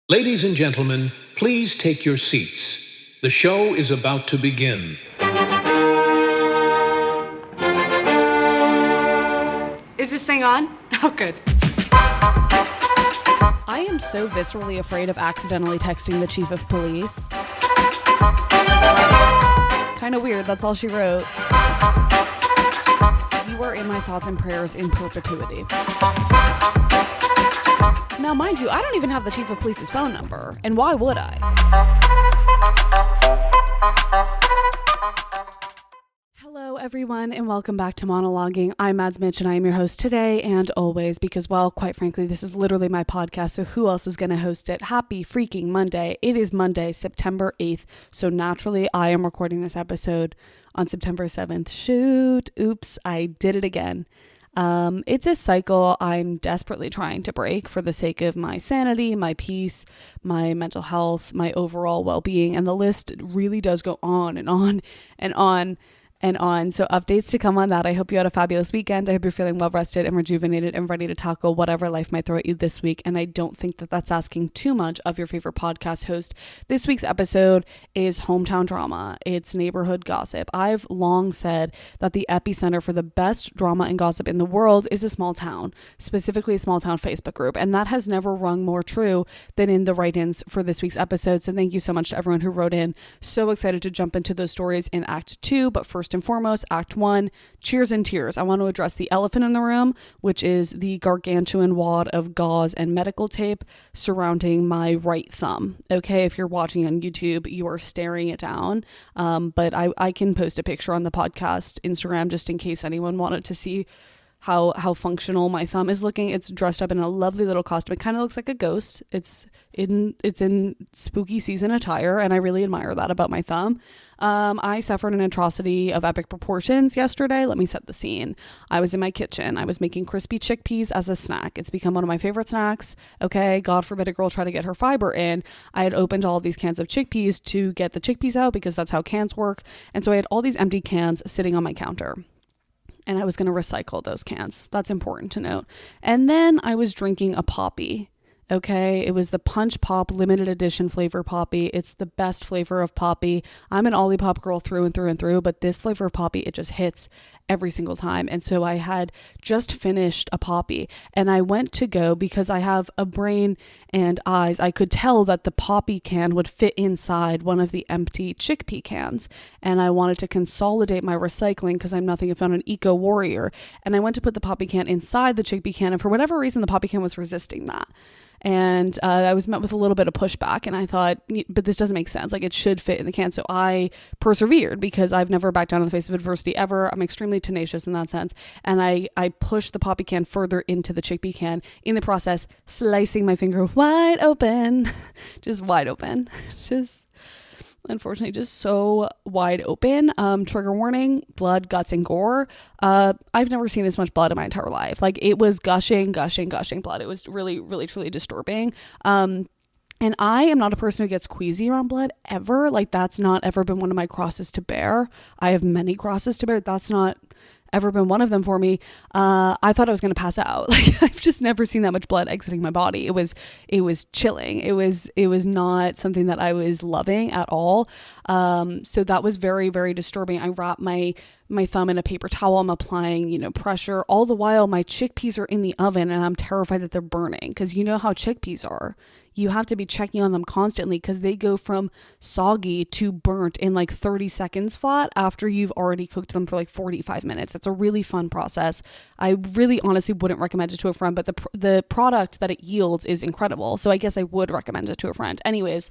Ladies and gentlemen, please take your seats. The show is about to begin. Is this thing on? Oh, good. I am so viscerally afraid of accidentally texting the chief of police. Kind of weird, that's all she wrote. You are in my thoughts and prayers in perpetuity. Now, mind you, I don't even have the chief of police's phone number, and why would I? Hello, everyone, and welcome back to Monologuing. I'm Mads Mitch, and I am your host today and always because, well, quite frankly, this is literally my podcast, so who else is going to host it? Happy freaking Monday. It is Monday, September 8th, so naturally, I am recording this episode on September 7th. Shoot, oops, I did it again. It's a cycle I'm desperately trying to break for the sake of my sanity, my peace, my mental health, my overall well-being, and the list really does go on and on and on and on. So updates to come on that. I hope you had a fabulous weekend. I hope you're feeling well rested and rejuvenated and ready to tackle whatever life might throw at you this week. And I don't think that that's asking too much of your favorite podcast host. This week's episode is hometown drama. It's neighborhood gossip. I've long said that the epicenter for the best drama and gossip in the world is a small town, specifically a small town Facebook group. And that has never rung more true than in the write-ins for this week's episode. So thank you so much to everyone who wrote in. So excited to jump into those stories in Act 2. But first and foremost, Act 1, cheers and tears. I want to address the elephant in the room, which is the gargantuan wad of gauze and medical tape surrounding my right thumb. Okay, if you're watching on YouTube, you are staring it down. But I can post a picture on the podcast Instagram just in case anyone wanted to see how functional my thumb is looking. It's dressed up in a lovely little costume. It kind of looks like a ghost. It's in spooky season attire, and I really admire that about my thumb. I suffered an atrocity of epic proportions yesterday. Let me set the scene. I was in my kitchen. I was making crispy chickpeas as a snack. It's become one of my favorite snacks. Okay, God forbid a girl try to get her fiber in. I had opened all of these cans of chickpeas to get the chickpeas out because that's how cans work. And so I had all these empty cans sitting on my counter. And I was going to recycle those cans. That's important to note. And then I was drinking a Poppy. Okay, it was the Punch Pop limited edition flavor Poppy. It's the best flavor of Poppy. I'm an Olipop girl through and through and through, but this flavor of Poppy, it just hits every single time. And so I had just finished a Poppy, and I went to go because I have a brain and eyes. I could tell that the Poppy can would fit inside one of the empty chickpea cans, and I wanted to consolidate my recycling because I'm nothing if not an eco warrior. And I went to put the Poppy can inside the chickpea can, and for whatever reason, the Poppy can was resisting that. And I was met with a little bit of pushback, and I thought, but this doesn't make sense. Like, it should fit in the can. So I persevered because I've never backed down in the face of adversity ever. I'm extremely tenacious in that sense. And I pushed the Poppy can further into the chickpea can, in the process, slicing my finger wide open, just wide open, unfortunately just so wide open. Trigger warning, blood, guts, and gore. I've never seen this much blood in my entire life. Like, it was gushing blood. It was really, really, truly disturbing. And I am not a person who gets queasy around blood ever. Like, that's not ever been one of my crosses to bear. I have many crosses to bear. That's not ever been one of them for me. I thought I was going to pass out. Like, I've just never seen that much blood exiting my body. It was chilling. It was not something that I was loving at all. So that was very, very disturbing. I wrapped my thumb in a paper towel. I'm applying, pressure. All the while my chickpeas are in the oven, and I'm terrified that they're burning, because you know how chickpeas are. You have to be checking on them constantly because they go from soggy to burnt in like 30 seconds flat after you've already cooked them for like 45 minutes. It's a really fun process. I really honestly wouldn't recommend it to a friend, but the product that it yields is incredible. So I guess I would recommend it to a friend. Anyways,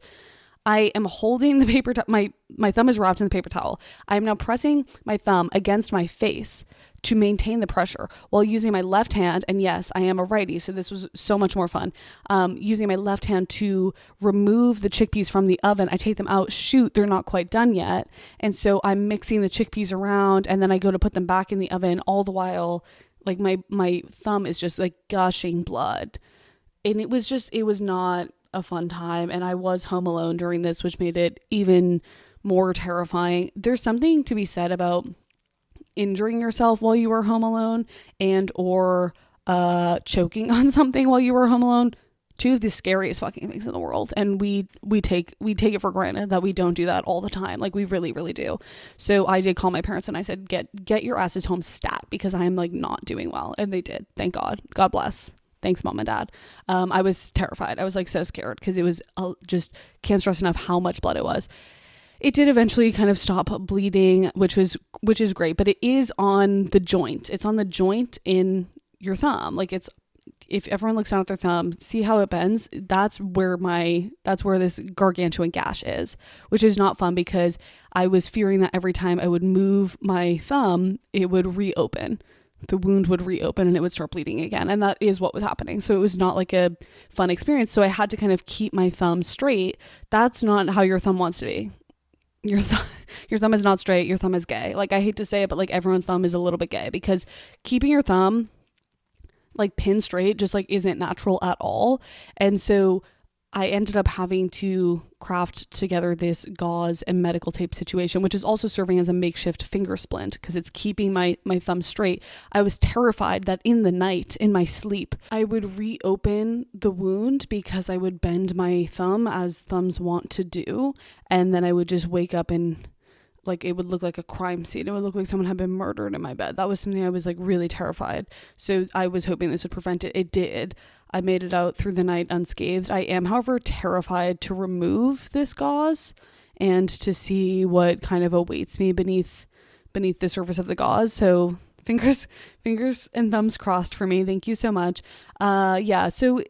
I am holding the paper my thumb is wrapped in the paper towel. I am now pressing my thumb against my face to maintain the pressure while using my left hand. And yes, I am a righty, so this was so much more fun. Using my left hand to remove the chickpeas from the oven. I take them out. Shoot, they're not quite done yet. And so I'm mixing the chickpeas around, and then I go to put them back in the oven, all the while, like, my thumb is just like gushing blood. And it was not a fun time. And I was home alone during this, which made it even more terrifying. There's something to be said about injuring yourself while you were home alone and or choking on something while you were home alone. two of the scariest fucking things in the world. And we take it for granted that we don't do that all the time. Like we really, really do. So I did call my parents and I said, get your asses home stat, because I'm like not doing well. And they did. Thank God. God bless. Thanks, mom and dad. I was terrified. I was like so scared because it was just can't stress enough how much blood it was. It did eventually kind of stop bleeding, which is great, but it is on the joint. It's on the joint in your thumb. Like if everyone looks down at their thumb, see how it bends. That's where this gargantuan gash is, which is not fun because I was fearing that every time I would move my thumb, it would reopen. The wound would reopen and it would start bleeding again. And that is what was happening. So it was not like a fun experience. So I had to kind of keep my thumb straight. That's not how your thumb wants to be. Your thumb is not straight. Your thumb is gay. Like I hate to say it, but like everyone's thumb is a little bit gay, because keeping your thumb like pin straight just like isn't natural at all. And so I ended up having to craft together this gauze and medical tape situation, which is also serving as a makeshift finger splint because it's keeping my thumb straight. I was terrified that in the night, in my sleep, I would reopen the wound because I would bend my thumb as thumbs want to do. And then I would just wake up and like it would look like a crime scene. It would look like someone had been murdered in my bed. That was something I was like really terrified. So I was hoping this would prevent it. It did. I made it out through the night unscathed. I am, however, terrified to remove this gauze and to see what kind of awaits me beneath the surface of the gauze. So fingers and thumbs crossed for me. Thank you so much. Yeah. So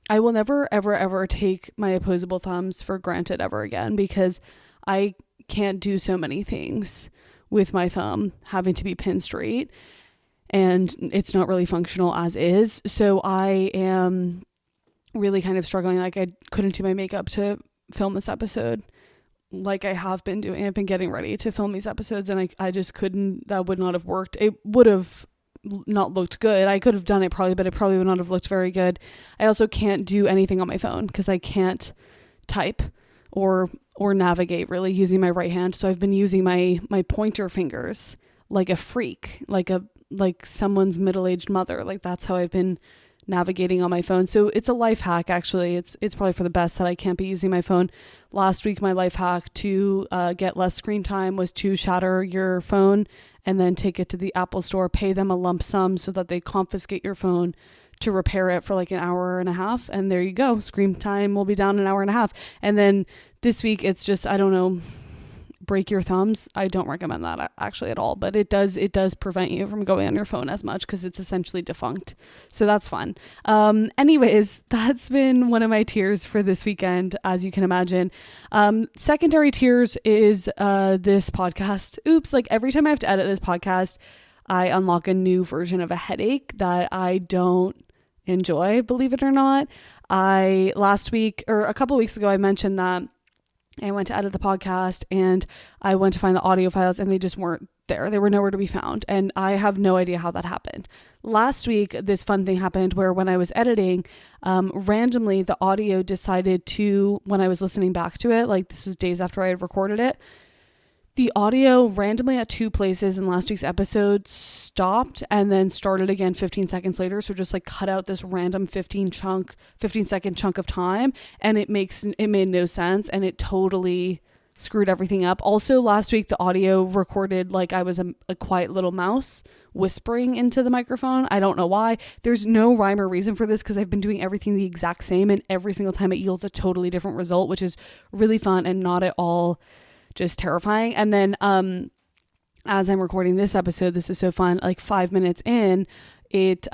I will never, ever, ever take my opposable thumbs for granted ever again, because I can't do so many things with my thumb having to be pin straight, and it's not really functional as is. So I am really kind of struggling. Like I couldn't do my makeup to film this episode like I have been doing. I've been getting ready to film these episodes and I just couldn't. That would not have worked. It would have not looked good. I could have done it probably, but it probably would not have looked very good. I also can't do anything on my phone because I can't type or navigate really using my right hand. So I've been using my pointer fingers like a freak, like someone's middle-aged mother. Like that's how I've been navigating on my phone. So it's a life hack. Actually, it's probably for the best that I can't be using my phone. Last week, my life hack to get less screen time was to shatter your phone and then take it to the Apple store, pay them a lump sum so that they confiscate your phone to repair it for like an hour and a half. And there you go. Screen time will be down an hour and a half. And then this week, it's just, I don't know, break your thumbs. I don't recommend that actually at all, but it does prevent you from going on your phone as much because it's essentially defunct. So that's fun. Anyways, that's been one of my tears for this weekend, as you can imagine. Secondary tears is this podcast. Oops, like every time I have to edit this podcast, I unlock a new version of a headache that I don't enjoy, believe it or not. Last week or a couple of weeks ago, I mentioned that I went to edit the podcast and I went to find the audio files and they just weren't there. They were nowhere to be found. And I have no idea how that happened. Last week, this fun thing happened where when I was editing, randomly the audio decided to, when I was listening back to it, like this was days after I had recorded it, the audio randomly at two places in last week's episode stopped and then started again 15 seconds later. So just like cut out this random 15-second chunk of time, and it made no sense and it totally screwed everything up. Also last week, the audio recorded like I was a quiet little mouse whispering into the microphone. I don't know why. There's no rhyme or reason for this because I've been doing everything the exact same, and every single time it yields a totally different result, which is really fun and not at all just terrifying. And then as I'm recording this episode, this is so fun, like 5 minutes in, it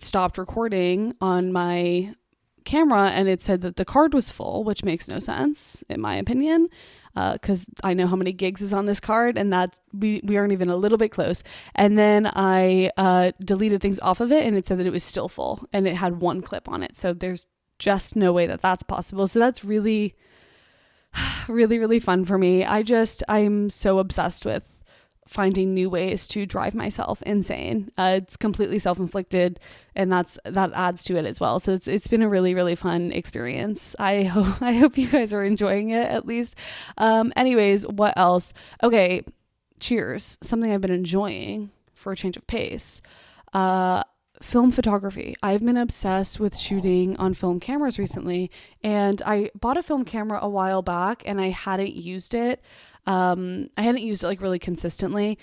stopped recording on my camera and it said that the card was full, which makes no sense in my opinion, because I know how many gigs is on this card, and that we aren't even a little bit close. And then I deleted things off of it and it said that it was still full and it had one clip on it. So there's just no way that that's possible. So that's really really fun for me. I'm so obsessed with finding new ways to drive myself insane. It's completely self-inflicted, and that adds to it as well. So it's been a really fun experience. I hope you guys are enjoying it at least. Anyways, what else? Okay, cheers. Something I've been enjoying for a change of pace. film photography. I've been obsessed with shooting on film cameras recently, and I bought a film camera a while back and I hadn't used it. I hadn't used it like really consistently,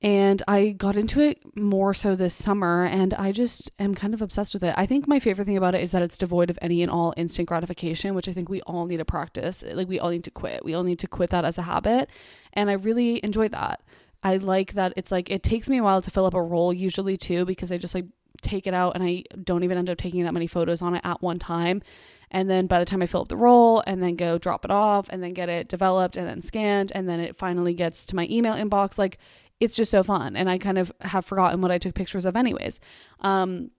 and I got into it more so this summer, and I just am kind of obsessed with it. I think my favorite thing about it is that it's devoid of any and all instant gratification, which I think we all need to practice. Like, we all need to quit. We all need to quit that as a habit. And I really enjoy that. I like that it's like, it takes me a while to fill up a roll usually too, because I just like take it out and I don't even end up taking that many photos on it at one time. And then by the time I fill up the roll and then go drop it off and then get it developed and then scanned and then it finally gets to my email inbox, like, it's just so fun. And I kind of have forgotten what I took pictures of anyways. The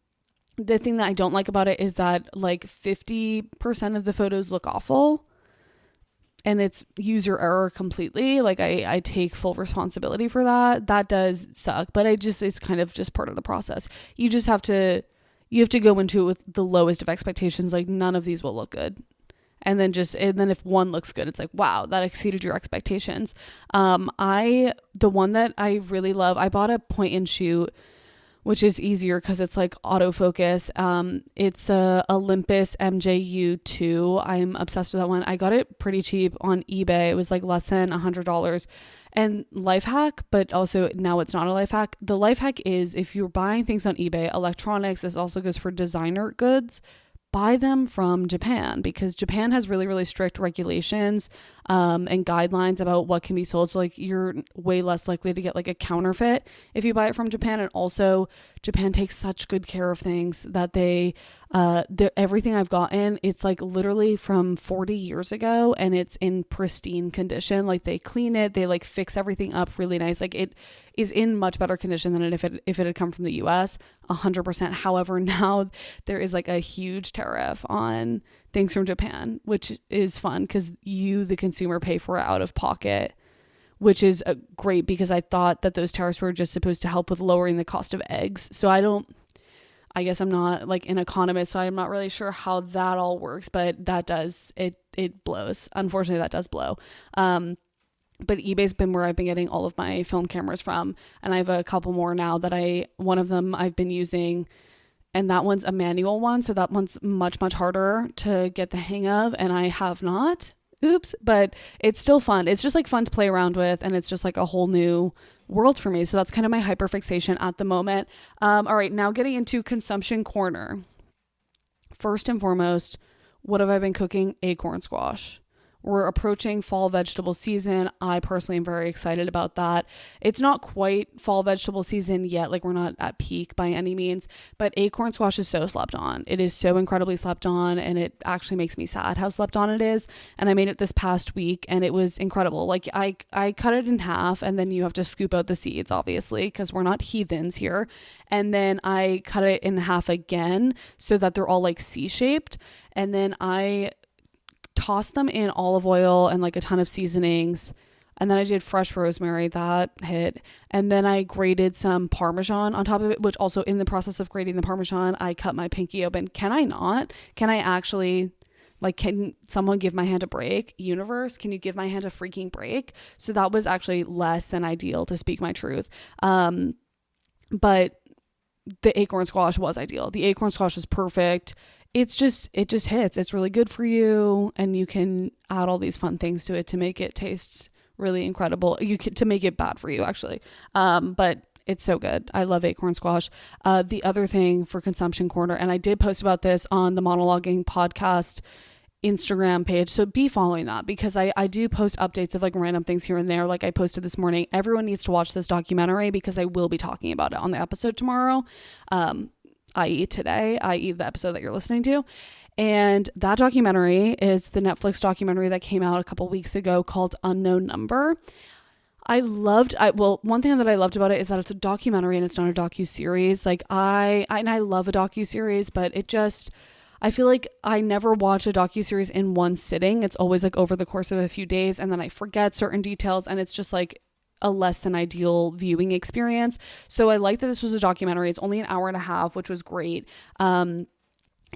thing that I don't like about it is that like 50% of the photos look awful, and it's user error completely. Like, I take full responsibility for that. That does suck, but it's kind of just part of the process. You have to go into it with the lowest of expectations. Like, none of these will look good. And then if one looks good, it's like, wow, that exceeded your expectations. The one that I really love, I bought a point and shoot, which is easier because it's like autofocus. It's a Olympus MJU2. I'm obsessed with that one. I got it pretty cheap on eBay. It was like less than $100. And life hack, but also now it's not a life hack. The life hack is, if you're buying things on eBay, electronics, this also goes for designer goods, buy them from Japan, because Japan has really, really strict regulations and guidelines about what can be sold. So like, you're way less likely to get like a counterfeit if you buy it from Japan. And also, Japan takes such good care of things that everything I've gotten, it's like literally from 40 years ago and it's in pristine condition. Like, they clean it, they like fix everything up really nice. Like, it is in much better condition than if it had come from the US, 100%. However, now there is like a huge tariff on things from Japan, which is fun because you, the consumer, pay for it out of pocket, which is great, because I thought that those tariffs were just supposed to help with lowering the cost of eggs. So I guess I'm not like an economist, so I'm not really sure how that all works, but that does, it blows. Unfortunately, that does blow. But eBay's been where I've been getting all of my film cameras from. And I have a couple more now that one of them I've been using, and that one's a manual one. So that one's much, much harder to get the hang of. And I have not. Oops. But it's still fun. It's just like fun to play around with. And it's just like a whole new world for me. So that's kind of my hyperfixation at the moment. All right. Now getting into consumption corner. First and foremost, what have I been cooking? Acorn squash. We're approaching fall vegetable season. I personally am very excited about that. It's not quite fall vegetable season yet. Like, we're not at peak by any means, but acorn squash is so slept on. It is so incredibly slept on, and it actually makes me sad how slept on it is. And I made it this past week and it was incredible. Like, I cut it in half, and then you have to scoop out the seeds, obviously, because we're not heathens here. And then I cut it in half again so that they're all like C-shaped. And then I toss them in olive oil and like a ton of seasonings. And then I did fresh rosemary, that hit. And then I grated some Parmesan on top of it, which also, in the process of grating the Parmesan, I cut my pinky open. Can I actually, like, can someone give my hand a break? Universe, can you give my hand a freaking break? So that was actually less than ideal, to speak my truth. But the acorn squash was ideal. The acorn squash is perfect. It just hits. It's really good for you, and you can add all these fun things to it to make it taste really incredible. To make it bad for you, actually. But it's so good. I love acorn squash. The other thing for consumption corner, and I did post about this on the Monologuing podcast Instagram page, so be following that, because I do post updates of like random things here and there. Like, I posted this morning, everyone needs to watch this documentary, because I will be talking about it on the episode tomorrow. I.e. today, i.e. the episode that you're listening to. And that documentary is the Netflix documentary that came out a couple weeks ago called Unknown Number. One thing that I loved about it is that it's a documentary and it's not a docu-series. Like, I love a docu-series, but I feel like I never watch a docu-series in one sitting. It's always like over the course of a few days, and then I forget certain details, and it's just like a less than ideal viewing experience. So I like that this was a documentary. It's only an hour and a half, which was great.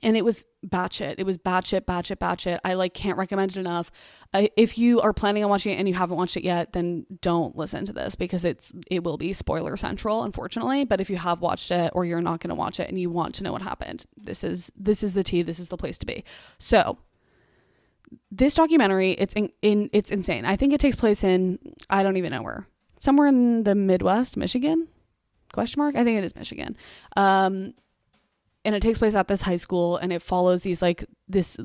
And it was batshit. It was batshit. I like can't recommend it enough. If you are planning on watching it and you haven't watched it yet, then don't listen to this because it will be spoiler central, unfortunately. But if you have watched it or you're not going to watch it and you want to know what happened, this is the tea. This is the place to be. So this documentary, it's insane. I think it takes place in, I don't even know where, somewhere in the Midwest, Michigan? ? I think it is Michigan. And it takes place at this high school, and it follows this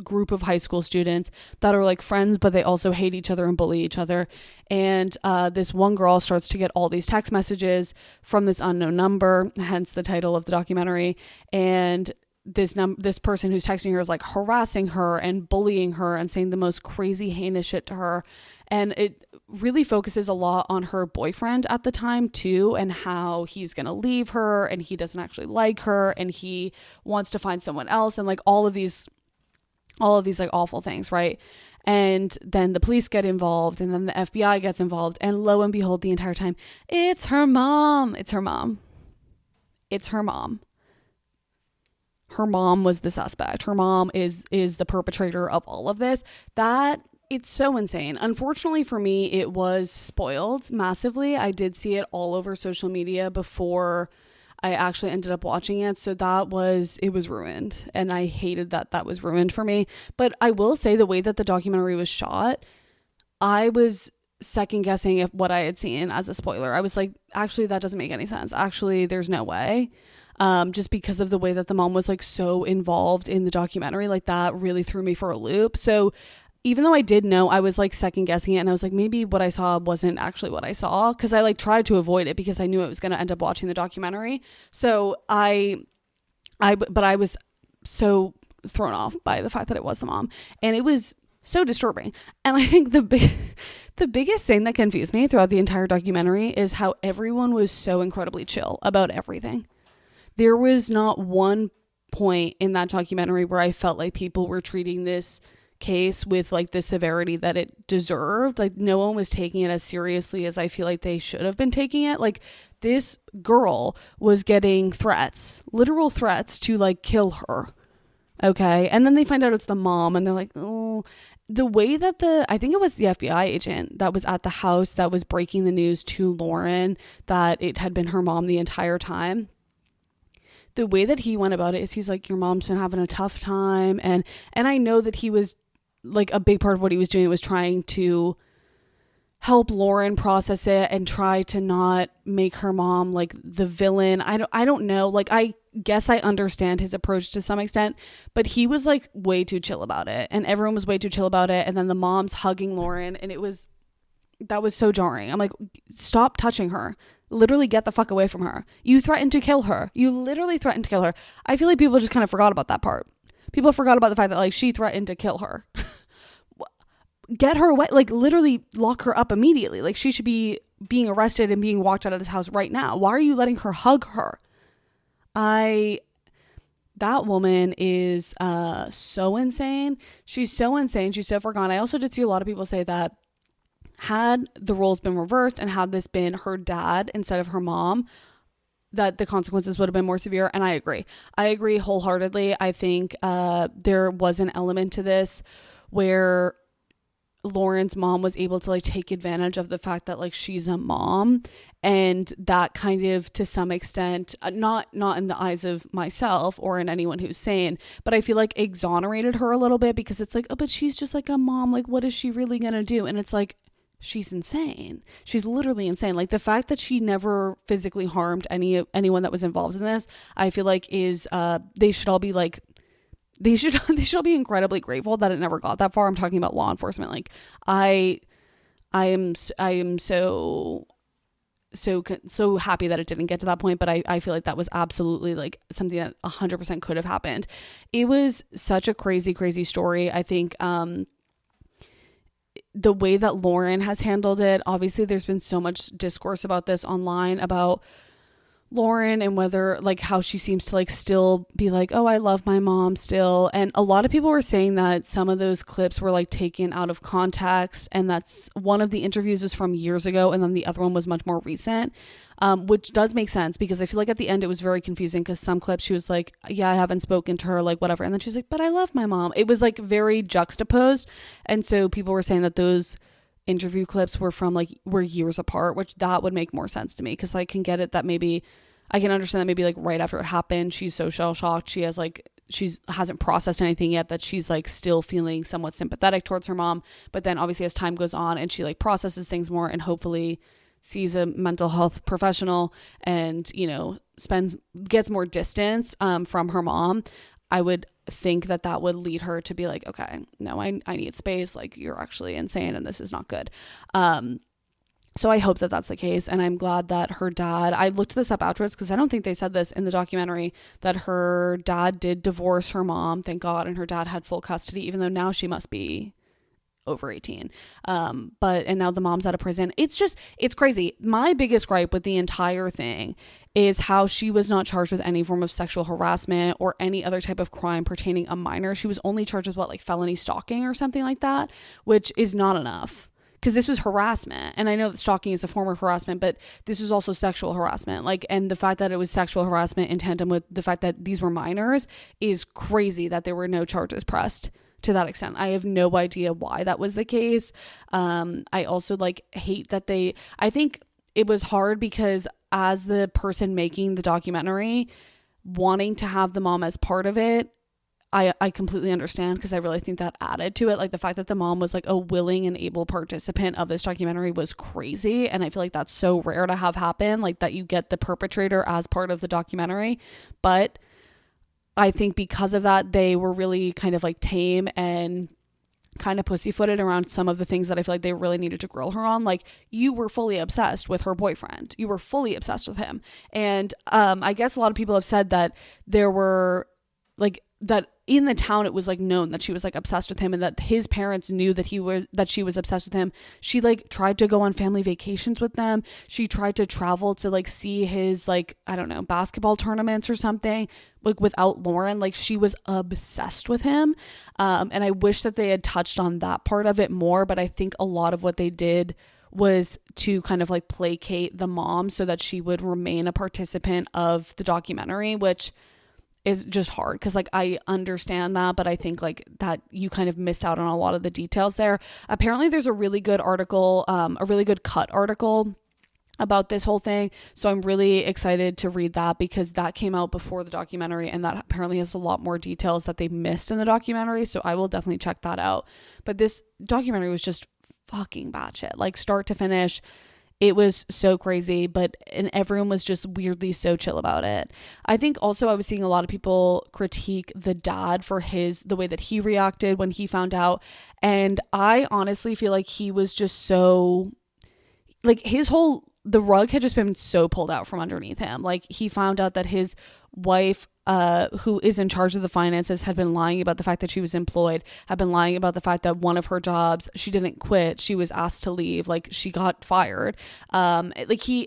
group of high school students that are like friends, but they also hate each other and bully each other. And this one girl starts to get all these text messages from this unknown number, hence the title of the documentary. And this person who's texting her is like harassing her and bullying her and saying the most crazy heinous shit to her. And it really focuses a lot on her boyfriend at the time too, and how he's gonna leave her and he doesn't actually like her and he wants to find someone else, and like all of these like awful things, right? And then the police get involved, and then the FBI gets involved, and lo and behold, the entire time it's her mom. Her mom was the suspect. Her mom is the perpetrator of all of this. It's so insane. Unfortunately for me, it was spoiled massively. I did see it all over social media before I actually ended up watching it. So it was ruined. And I hated that was ruined for me. But I will say the way that the documentary was shot, I was second guessing if what I had seen as a spoiler. I was like, actually, that doesn't make any sense. Actually, there's no way. Just because of the way that the mom was like so involved in the documentary, like that really threw me for a loop. So even though I did know, I was like second guessing it, and I was like, maybe what I saw wasn't actually what I saw, because I like tried to avoid it because I knew I was going to end up watching the documentary. So but I was so thrown off by the fact that it was the mom, and it was so disturbing. And I think the biggest thing that confused me throughout the entire documentary is how everyone was so incredibly chill about everything. There was not one point in that documentary where I felt like people were treating this case with like the severity that it deserved. Like no one was taking it as seriously as I feel like they should have been taking it. Like this girl was getting threats, literal threats to like kill her. Okay. And then they find out it's the mom, and they're like, oh, the way that I think it was the FBI agent that was at the house that was breaking the news to Lauren that it had been her mom the entire time. The way that he went about it is he's like, your mom's been having a tough time. And I know that he was like, a big part of what he was doing was trying to help Lauren process it and try to not make her mom like the villain. I don't know. Like, I guess I understand his approach to some extent, but he was like way too chill about it, and everyone was way too chill about it. And then the mom's hugging Lauren, and that was so jarring. I'm like, stop touching her. Literally get the fuck away from her. You threatened to kill her. You literally threatened to kill her. I feel like people just kind of forgot about that part. People forgot about the fact that like she threatened to kill her. Get her away. Like literally lock her up immediately. Like she should be being arrested and being walked out of this house right now. Why are you letting her hug her? That woman is so insane. She's so insane. She's so far gone. I also did see a lot of people say that had the roles been reversed and had this been her dad instead of her mom, that the consequences would have been more severe. And I agree wholeheartedly. I think there was an element to this where Lauren's mom was able to like take advantage of the fact that like she's a mom, and that kind of to some extent not in the eyes of myself or in anyone who's sane, but I feel like exonerated her a little bit, because it's like, oh, but she's just like a mom, like what is she really gonna do? And it's like, she's insane. She's literally insane. Like the fact that she never physically harmed anyone that was involved in this, I feel like is they should all be like, they should all be incredibly grateful that it never got that far. I'm talking about law enforcement. Like I am so happy that it didn't get to that point, but I feel like that was absolutely like something that 100% could have happened. It was such a crazy story. I think the way that Lauren has handled it, obviously there's been so much discourse about this online, about Lauren and whether like how she seems to like still be like, oh, I love my mom still. And a lot of people were saying that some of those clips were like taken out of context, and that's one of the interviews was from years ago and then the other one was much more recent, which does make sense because I feel like at the end it was very confusing because some clips she was like, yeah, I haven't spoken to her, like whatever, and then she's like, but I love my mom. It was like very juxtaposed, and so people were saying that those interview clips were years apart, which that would make more sense to me because I can get it that maybe I can understand that maybe like right after it happened she's so shell shocked, she hasn't processed anything yet, that she's like still feeling somewhat sympathetic towards her mom, but then obviously as time goes on and she like processes things more and hopefully sees a mental health professional and gets more distance from her mom, I would think that would lead her to be like, okay, no, I need space, like you're actually insane and this is not good. So I hope that that's the case, and I'm glad that her dad, I looked this up afterwards because I don't think they said this in the documentary, that her dad did divorce her mom, thank God, and her dad had full custody, even though now she must be over 18. And now the mom's out of prison. It's crazy. My biggest gripe with the entire thing is how she was not charged with any form of sexual harassment or any other type of crime pertaining a minor. She was only charged with like felony stalking or something like that, which is not enough. Because this was harassment, and I know that stalking is a form of harassment, but this was also sexual harassment. Like, and the fact that it was sexual harassment in tandem with the fact that these were minors is crazy that there were no charges pressed to that extent. I have no idea why that was the case. I also like hate that I think it was hard because as the person making the documentary, wanting to have the mom as part of it, I completely understand because I really think that added to it. Like the fact that the mom was like a willing and able participant of this documentary was crazy. And I feel like that's so rare to have happen, like that you get the perpetrator as part of the documentary. But I think because of that, they were really kind of like tame and kind of pussyfooted around some of the things that I feel like they really needed to grill her on. Like, you were fully obsessed with her boyfriend. You were fully obsessed with him. And I guess a lot of people have said that there were like that in the town it was like known that she was like obsessed with him and that his parents knew that she was obsessed with him. She like tried to go on family vacations with them. She tried to travel to like see his like, I don't know, basketball tournaments or something, like without Lauren. Like she was obsessed with him. And I wish that they had touched on that part of it more, but I think a lot of what they did was to kind of like placate the mom so that she would remain a participant of the documentary, which is just hard because like I understand that, but I think like that you kind of missed out on a lot of the details there. Apparently there's a really good article, a really good cut article about this whole thing, so I'm really excited to read that because that came out before the documentary and that apparently has a lot more details that they missed in the documentary, so I will definitely check that out. But this documentary was just fucking batshit, like start to finish. It was so crazy, and everyone was just weirdly so chill about it. I think also I was seeing a lot of people critique the dad for the way that he reacted when he found out. And I honestly feel like he was just so, like the rug had just been so pulled out from underneath him. Like he found out that his wife, who is in charge of the finances, had been lying about the fact that she was employed, had been lying about the fact that one of her jobs, she didn't quit, she was asked to leave, like she got fired. And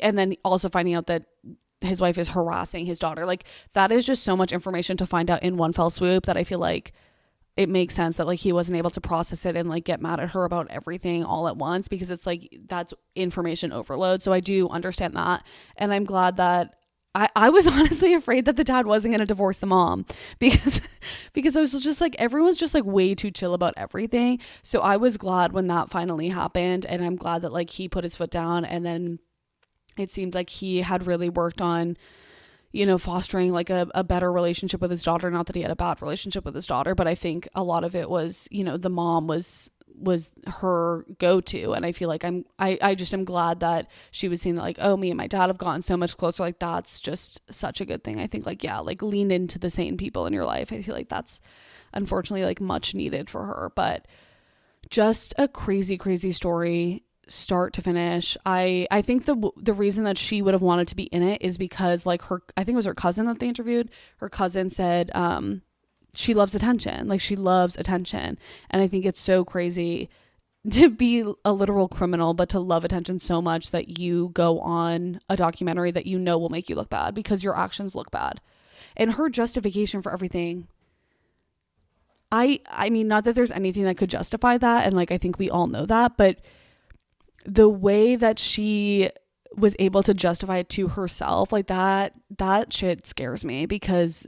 then also finding out that his wife is harassing his daughter. Like that is just so much information to find out in one fell swoop that I feel like it makes sense that like he wasn't able to process it and like get mad at her about everything all at once, because it's like that's information overload. So I do understand that, and I'm glad that I was honestly afraid that the dad wasn't going to divorce the mom because I was just like, everyone's just like way too chill about everything. So I was glad when that finally happened, and I'm glad that like he put his foot down, and then it seemed like he had really worked on, fostering like a better relationship with his daughter. Not that he had a bad relationship with his daughter, but I think a lot of it was, the mom was her go-to, and I feel like I just am glad that she was seeing that like, oh, me and my dad have gotten so much closer. Like that's just such a good thing. I think like, yeah, like lean into the sane people in your life. I feel like that's unfortunately like much needed for her, but just a crazy story start to finish. I think the reason that she would have wanted to be in it is because like I think it was her cousin that they interviewed. Her cousin said she loves attention. Like she loves attention. And I think it's so crazy to be a literal criminal, but to love attention so much that you go on a documentary that you know will make you look bad because your actions look bad. And her justification for everything, I mean, not that there's anything that could justify that, and like I think we all know that, but the way that she was able to justify it to herself, like that shit scares me, because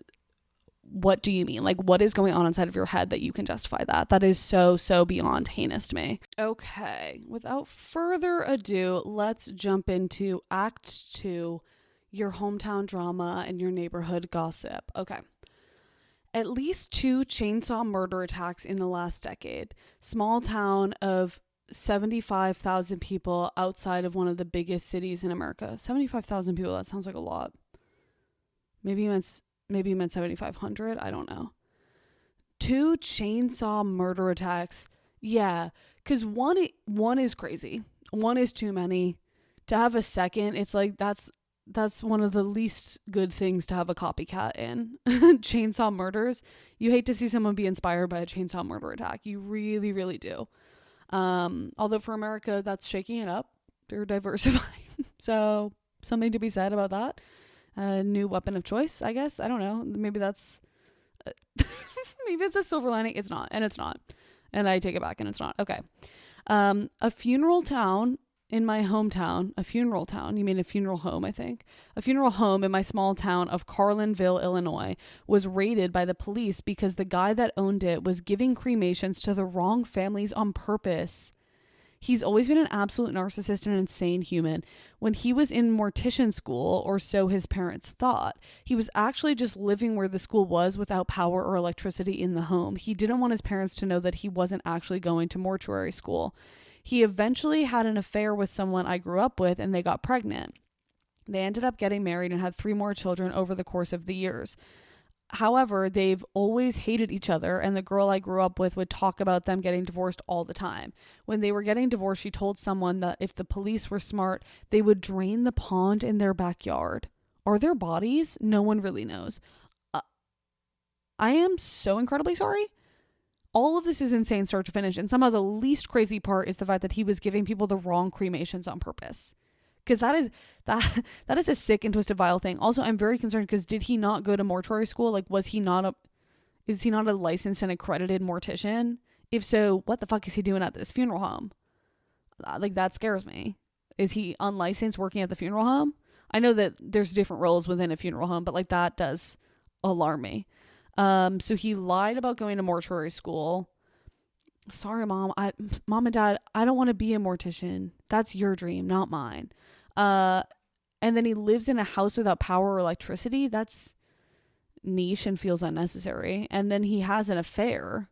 what do you mean? Like, what is going on inside of your head that you can justify that? That is so beyond heinous to me. Okay, without further ado, let's jump into Act 2, your hometown drama and your neighborhood gossip. Okay. At least 2 chainsaw murder attacks in the last decade. Small town of 75,000 people outside of one of the biggest cities in America. 75,000 people, that sounds like a lot. Maybe you meant 7,500. I don't know. 2 chainsaw murder attacks. Yeah, because one is crazy. One is too many. To have a second, it's like that's one of the least good things to have a copycat in. Chainsaw murders. You hate to see someone be inspired by a chainsaw murder attack. You really, really do. Although for America, that's shaking it up. They're diversifying. So something to be said about that. A new weapon of choice, I guess. I don't know. Maybe that's maybe it's a silver lining. It's not, and it's not. And I take it back, and it's not. Okay. A funeral town in my hometown, a funeral town, you mean a funeral home, I think. A funeral home in my small town of Carlinville, Illinois, was raided by the police because the guy that owned it was giving cremations to the wrong families on purpose. He's always been an absolute narcissist and an insane human. When he was in mortician school, or so his parents thought, he was actually just living where the school was without power or electricity in the home. He didn't want his parents to know that he wasn't actually going to mortuary school. He eventually had an affair with someone I grew up with, and they got pregnant. They ended up getting married and had 3 more children over the course of the years. However, they've always hated each other, and the girl I grew up with would talk about them getting divorced all the time. When they were getting divorced, she told someone that if the police were smart, they would drain the pond in their backyard. Are there bodies? No one really knows. I am so incredibly sorry. All of this is insane start to finish, and somehow the least crazy part is the fact that he was giving people the wrong cremations on purpose. Because that is a sick and twisted vile thing. Also, I'm very concerned because did he not go to mortuary school? Like, is he not a licensed and accredited mortician? If so, what the fuck is he doing at this funeral home? Like, that scares me. Is he unlicensed working at the funeral home? I know that there's different roles within a funeral home, but like that does alarm me. So he lied about going to mortuary school. Sorry, Mom and Dad, I don't want to be a mortician. That's your dream, not mine. And then he lives in a house without power or electricity. That's niche and feels unnecessary. And then he has an affair.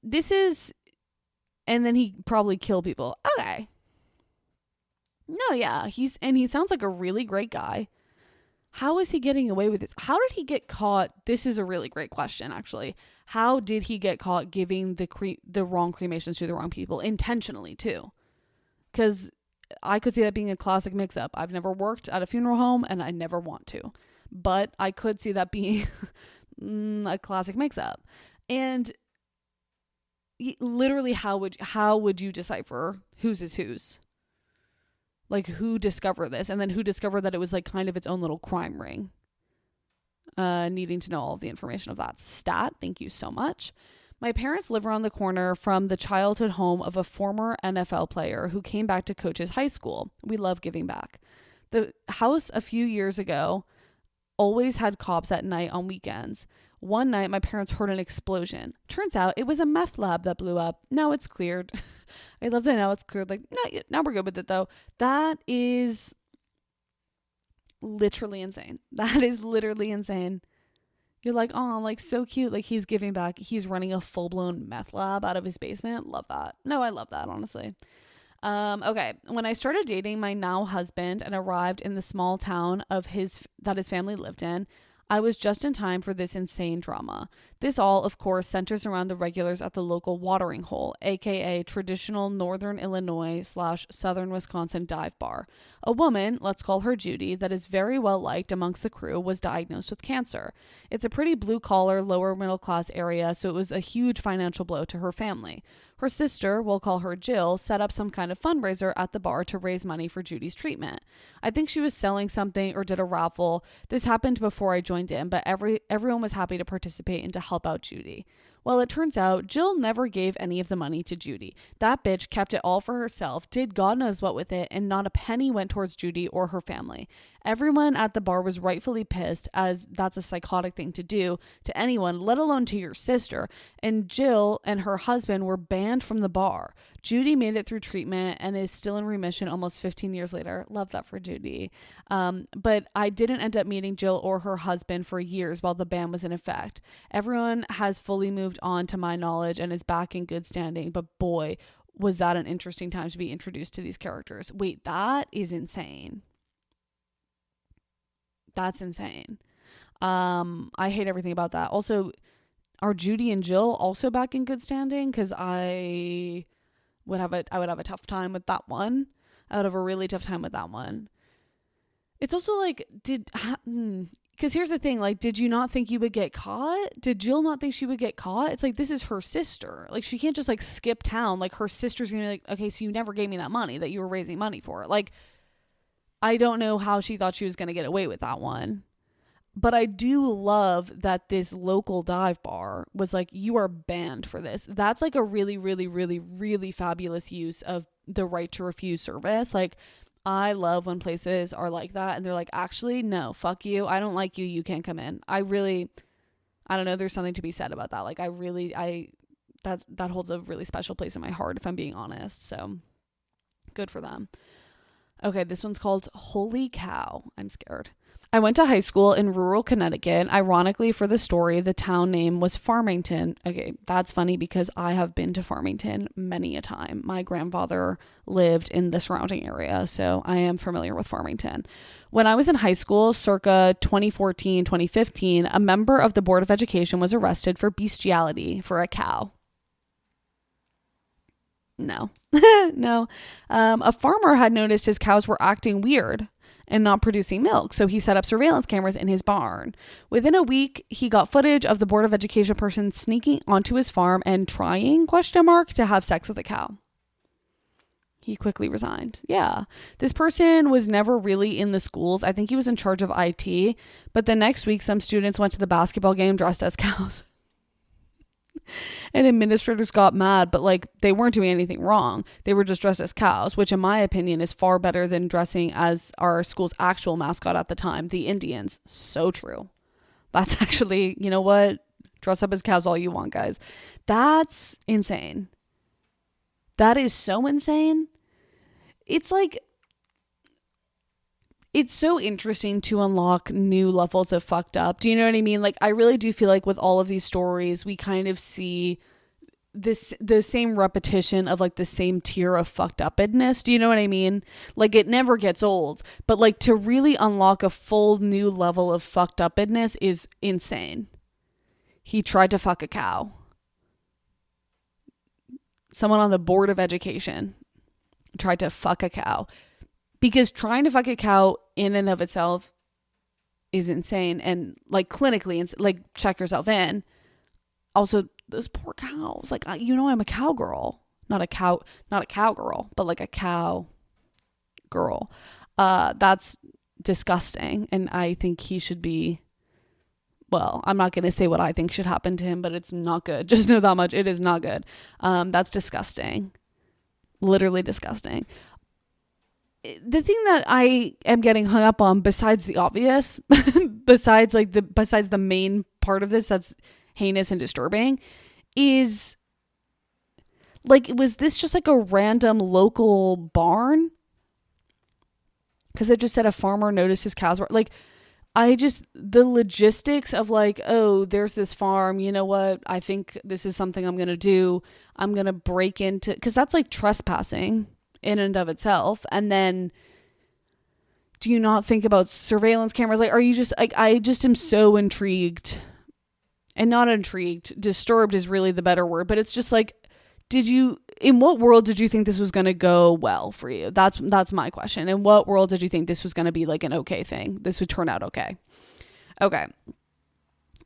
And then he probably killed people. Okay. No, yeah, he sounds like a really great guy. How is he getting away with this? How did he get caught? This is a really great question, actually. How did he get caught giving the wrong cremations to the wrong people intentionally, too? Because I could see that being a classic mix-up. I've never worked at a funeral home, and I never want to. But I could see that being a classic mix-up. And literally, how would you decipher whose is whose? Like, who discovered this? And then who discovered that it was like kind of its own little crime ring? Needing to know all of the information of that stat. Thank you so much. My parents live around the corner from the childhood home of a former NFL player who came back to coach his high school. We love giving back. The house a few years ago always had cops at night on weekends. One night, my parents heard an explosion. Turns out it was a meth lab that blew up. Now it's cleared. I love that now it's cleared. Like, now we're good with it, though. That is literally insane. That is literally insane. You're like, oh, like, so cute. Like, he's giving back. He's running a full-blown meth lab out of his basement. Love that. No, I love that, honestly. Okay. When I started dating my now husband and arrived in the small town that his family lived in, I was just in time for this insane drama. This all, of course, centers around the regulars at the local watering hole, aka traditional Northern Illinois / Southern Wisconsin dive bar. A woman, let's call her Judy, that is very well liked amongst the crew, was diagnosed with cancer. It's a pretty blue-collar, lower-middle-class area, so it was a huge financial blow to her family. Her sister, we'll call her Jill, set up some kind of fundraiser at the bar to raise money for Judy's treatment. I think she was selling something or did a raffle. This happened before I joined in, but everyone was happy to participate and to help out Judy. Well, it turns out Jill never gave any of the money to Judy. That bitch kept it all for herself, did God knows what with it, and not a penny went towards Judy or her family. Everyone at the bar was rightfully pissed, as that's a psychotic thing to do to anyone, let alone to your sister. And Jill and her husband were banned from the bar. Judy made it through treatment and is still in remission almost 15 years later. Love that for Judy. But I didn't end up meeting Jill or her husband for years while the ban was in effect. Everyone has fully moved on to my knowledge and is back in good standing. But boy, was that an interesting time to be introduced to these characters. Wait, that is insane. That's insane. I hate everything about that. Also, are Judy and Jill also back in good standing? Because I would have a tough time with that one. I would have a really tough time with that one. It's also like, because here's the thing, like, did you not think you would get caught? Did Jill not think she would get caught? It's like, this is her sister. Like, she can't just like skip town. Like, her sister's gonna be like, okay, so you never gave me that money that you were raising money for. Like, I don't know how she thought she was gonna get away with that one. But I do love that this local dive bar was like, you are banned for this. That's like a really, really, really, really fabulous use of the right to refuse service. Like, I love when places are like that and they're like, actually, no, fuck you. I don't like you. You can't come in. I don't know. There's something to be said about that. Like, that holds a really special place in my heart, if I'm being honest. So good for them. Okay, this one's called Holy Cow. I'm scared. I went to high school in rural Connecticut. Ironically, for the story, the town name was Farmington. Okay, that's funny because I have been to Farmington many a time. My grandfather lived in the surrounding area, so I am familiar with Farmington. When I was in high school, circa 2014, 2015, a member of the Board of Education was arrested for bestiality for a cow. No. No. A farmer had noticed his cows were acting weird and not producing milk, so he set up surveillance cameras in his barn. Within a week, he got footage of the Board of Education person sneaking onto his farm and trying, to have sex with a cow. He quickly resigned. Yeah. This person was never really in the schools. I think he was in charge of IT, but the next week, some students went to the basketball game dressed as cows. And administrators got mad, but like, they weren't doing anything wrong. They were just dressed as cows, which in my opinion is far better than dressing as our school's actual mascot at the time, the Indians. So true. That's actually, you know what? Dress up as cows all you want, guys. That's insane. That is so insane. It's like, it's so interesting to unlock new levels of fucked up. Do you know what I mean? Like, I really do feel like with all of these stories, we kind of see the same repetition of like the same tier of fucked upness. Do you know what I mean? Like, it never gets old, but like to really unlock a full new level of fucked upness is insane. He tried to fuck a cow. Someone on the Board of Education tried to fuck a cow. Because trying to fuck a cow in and of itself is insane. And like clinically, like check yourself in. Also, those poor cows. Like, I'm a cowgirl. Not a cowgirl, but like a cow girl. That's disgusting. And I think he should be, well, I'm not going to say what I think should happen to him, but it's not good. Just know that much. It is not good. That's disgusting. Literally disgusting. The thing that I am getting hung up on, besides the obvious, besides the main part of this that's heinous and disturbing, is like, was this just like a random local barn? Because it just said a farmer noticed his cows were like, the logistics of like, oh, there's this farm, you know what? I think this is something I'm going to do. I'm going to break into, because that's like trespassing in and of itself. And then do you not think about surveillance cameras? Like, are you just like, I just am so intrigued and not intrigued. Disturbed is really the better word, but it's just like, in what world did you think this was going to go well for you? That's my question. In what world did you think this was going to be like an okay thing? This would turn out okay. Okay.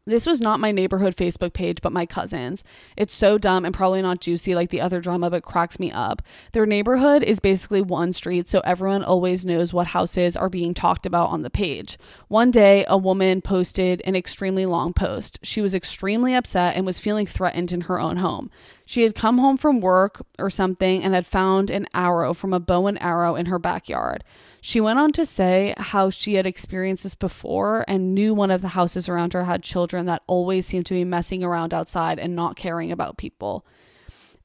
This was not my neighborhood Facebook page, but my cousin's. It's so dumb and probably not juicy like the other drama, but cracks me up. Their neighborhood is basically one street, so everyone always knows what houses are being talked about on the page. One day, a woman posted an extremely long post. She was extremely upset and was feeling threatened in her own home. She had come home from work or something and had found an arrow from a bow and arrow in her backyard. She went on to say how she had experienced this before and knew one of the houses around her had children that always seemed to be messing around outside and not caring about people.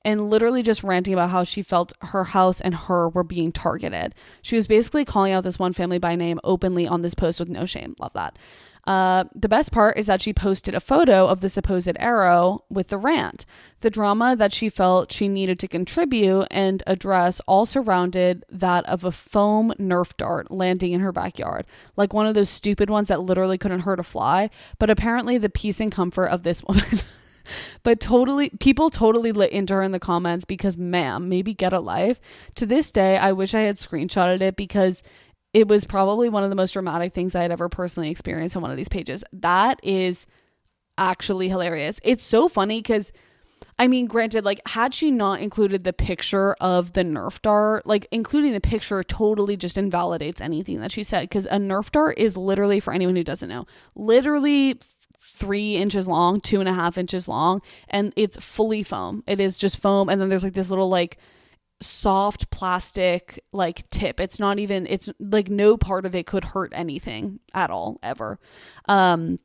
And literally just ranting about how she felt her house and her were being targeted. She was basically calling out this one family by name openly on this post with no shame. Love that. The best part is that she posted a photo of the supposed arrow with the rant. The drama that she felt she needed to contribute and address all surrounded that of a foam Nerf dart landing in her backyard, like one of those stupid ones that literally couldn't hurt a fly, but apparently the peace and comfort of this woman. But people totally lit into her in the comments because, ma'am, maybe get a life. To this day, I wish I had screenshotted it because it was probably one of the most dramatic things I had ever personally experienced on one of these pages. That is actually hilarious. It's so funny because, I mean, granted, like, had she not included the picture of the Nerf dart, like, including the picture totally just invalidates anything that she said, because a Nerf dart is literally, for anyone who doesn't know, literally 3 inches long, 2.5 inches long, and it's fully foam. It is just foam, and then there's like this little like soft plastic like tip. It's like no part of it could hurt anything at all ever. And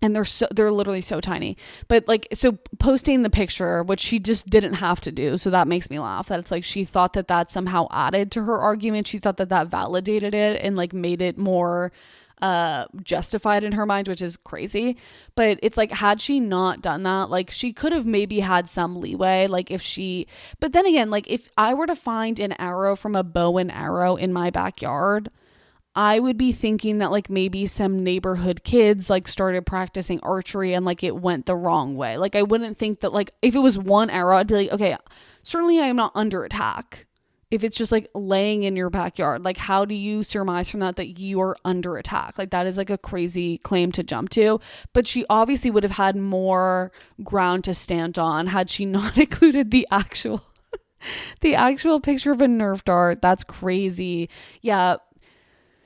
they're literally so tiny. But like, so posting the picture, which she just didn't have to do, so that makes me laugh, that it's like she thought that somehow added to her argument. She thought that validated it and like made it more justified in her mind, which is crazy. But it's like, had she not done that, like, she could have maybe had some leeway, like but then again, like, if I were to find an arrow from a bow and arrow in my backyard, I would be thinking that like maybe some neighborhood kids like started practicing archery and like it went the wrong way. Like, I wouldn't think that, like, if it was one arrow, I'd be like, okay, certainly I am not under attack. If it's just like laying in your backyard, like, how do you surmise from that you are under attack? Like, that is like a crazy claim to jump to. But she obviously would have had more ground to stand on had she not included the actual picture of a Nerf dart. That's crazy. Yeah.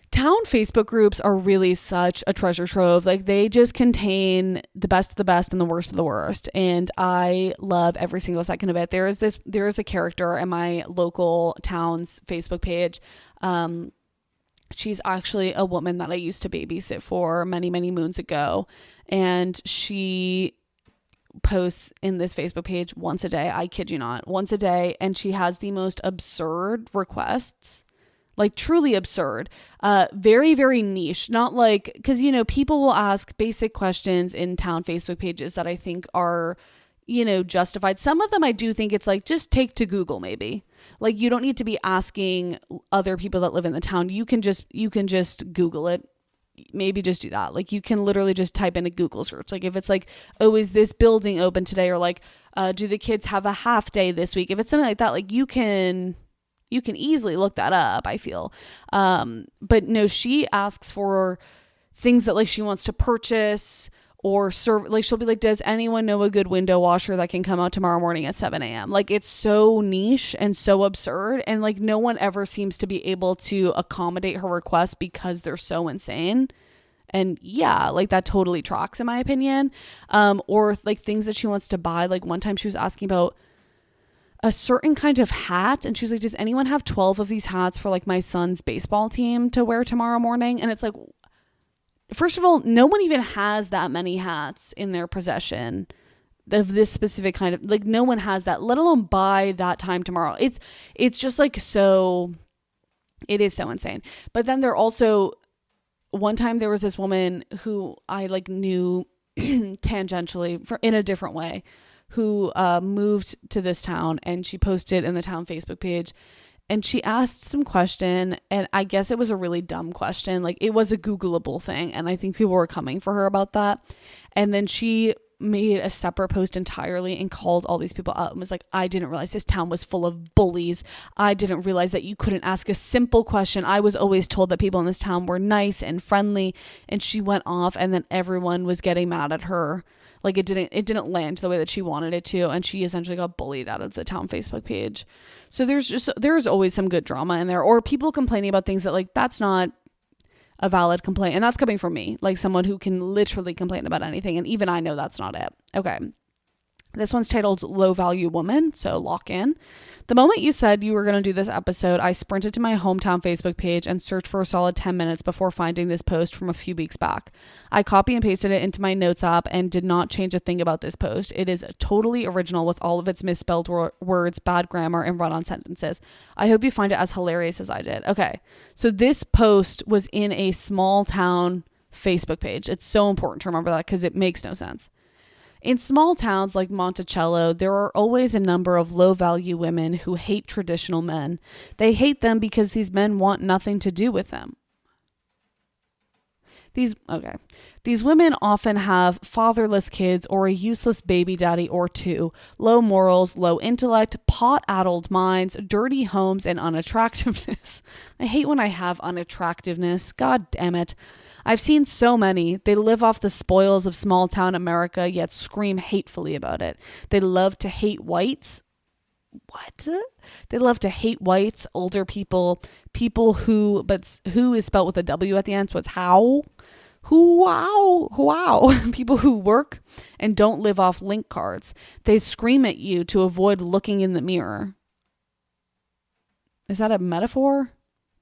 Town Facebook groups are really such a treasure trove. Like, they just contain the best of the best and the worst of the worst. And I love every single second of it. There is a character in my local town's Facebook page. She's actually a woman that I used to babysit for many, many moons ago. And she posts in this Facebook page once a day. I kid you not, once a day. And she has the most absurd requests. Like, truly absurd, very, very niche, not like, because, you know, people will ask basic questions in town Facebook pages that I think are, you know, justified. Some of them I do think it's like, just take to Google maybe. Like, you don't need to be asking other people that live in the town. You can just Google it. Maybe just do that. Like, you can literally just type in a Google search. Like, if it's like, oh, is this building open today? Or like, do the kids have a half day this week? If it's something like that, like, you can easily look that up, I feel. But no, she asks for things that like she wants to purchase or serve. Like, she'll be like, does anyone know a good window washer that can come out tomorrow morning at 7 a.m.? Like, it's so niche and so absurd. And like, no one ever seems to be able to accommodate her requests because they're so insane. And yeah, like, that totally tracks in my opinion. Or like things that she wants to buy. Like, one time she was asking about a certain kind of hat, and she was like, does anyone have 12 of these hats for like my son's baseball team to wear tomorrow morning? And it's like, first of all, no one even has that many hats in their possession of this specific kind of, like, no one has that, let alone buy that time tomorrow. It's just like, so it is so insane. But then one time there was this woman who I like knew tangentially in a different way, who moved to this town, and she posted in the town Facebook page, and she asked some question, and I guess it was a really dumb question. Like, it was a Googleable thing, and I think people were coming for her about that. And then she made a separate post entirely and called all these people out and was like, I didn't realize this town was full of bullies. I didn't realize that you couldn't ask a simple question. I was always told that people in this town were nice and friendly. And she went off, and then everyone was getting mad at her. Like, it didn't land the way that she wanted it to, and she essentially got bullied out of the town Facebook page. So there's always some good drama in there, or people complaining about things that, like, that's not a valid complaint. And that's coming from me, like someone who can literally complain about anything. And even I know that's not it. Okay. This one's titled Low Value Woman, so lock in. The moment you said you were going to do this episode, I sprinted to my hometown Facebook page and searched for a solid 10 minutes before finding this post from a few weeks back. I copy and pasted it into my notes app and did not change a thing about this post. It is totally original with all of its misspelled words, bad grammar, and run-on sentences. I hope you find it as hilarious as I did. Okay, so this post was in a small town Facebook page. It's so important to remember that because it makes no sense. In small towns like Monticello, there are always a number of low-value women who hate traditional men. They hate them because these men want nothing to do with them. These women often have fatherless kids or a useless baby daddy or two, low morals, low intellect, pot-addled minds, dirty homes, and unattractiveness. I hate when I have unattractiveness. God damn it. I've seen so many. They live off the spoils of small town America, yet scream hatefully about it. They love to hate whites. What? They love to hate whites, older people who, but who is spelled with a W at the end, so it's how. Wow. People who work and don't live off link cards. They scream at you to avoid looking in the mirror. Is that a metaphor?